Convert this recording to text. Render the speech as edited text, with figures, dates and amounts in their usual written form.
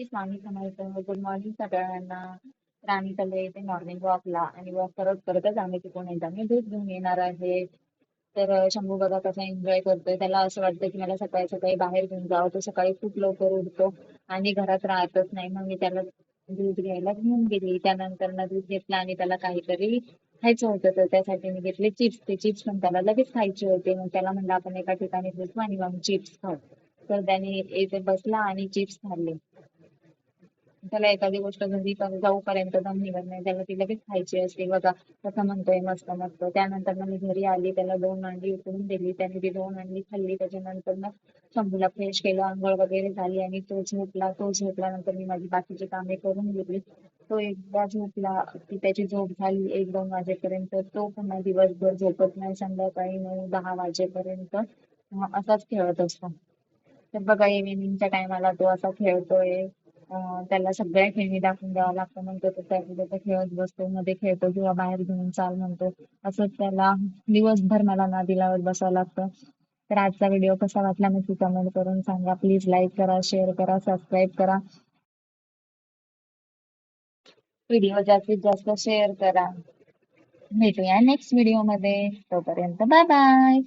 Swami Samarth. Good morning सगळ्यांना. तर आम्ही चाललोय इथे मॉर्निंग वॉकला आणि वॉक करत करतच आम्ही तिकडून एकदा मी दूध घेऊन येणार आहे. तर शंभू बघा कसा एन्जॉय करतोय. त्याला असं वाटतं की मला सकाळी सकाळी बाहेर घेऊन जावं. तो सकाळी खूप लवकर उठतो आणि घरात राहतच नाही. मग मी त्याला दूध घ्यायला घेऊन गेली. त्यानंतर ना दूध घेतलं आणि त्याला काहीतरी खायचं होतं, तर त्यासाठी मी घेतले चिप्स. ते चिप्स पण त्याला लगेच खायचे होते. मग त्याला म्हणलं आपण एका ठिकाणी बसू आणि मग चिप्स खाऊ. तर त्याने इथे बसला आणि चिप्स खाल्ले. त्याला एखादी गोष्ट घरी जाऊपर्यंत दम निघत नाही. त्याला ती लगेच खायची असते बघा. कसं म्हणतोय मस्त मस्त. त्यानंतर मग मी घरी आली, त्याला 2 अंडी उकडून दिली. त्याने ती 2 अंडी खाल्ली. त्याच्यानंतर मग शंभूला फ्रेश केलं, आंघोळ वगैरे झाली आणि तो झोपला. तो झोपल्यानंतर मी माझी बाकीची कामे करून घेतली. तो एकदा झोपला की त्याची झोप झाली 1-2 वाजेपर्यंत. तो पुन्हा दिवसभर झोपत नाही. संध्याकाळी 9-10 वाजेपर्यंत असाच खेळत असतो. तर बघा इव्हिनिंगच्या टायमाला तो असा खेळतोय. त्याला सगळ्या खेळणी दाखवून द्यावं लागतं. म्हणतो तो त्याचा खेळत बसतो, मध्ये खेळतो किंवा बाहेर घेऊन चाल म्हणतो. असंच त्याला दिवसभर मला नादी लावत बसावं लागतं. तर आजचा व्हिडिओ कसा वाटला नक्की कमेंट करून सांगा. प्लीज लाईक करा, शेअर करा, सबस्क्राईब करा. व्हिडिओ जास्तीत जास्त शेअर करा. भेटूया नेक्स्ट व्हिडिओ मध्ये. तोपर्यंत बाय बाय.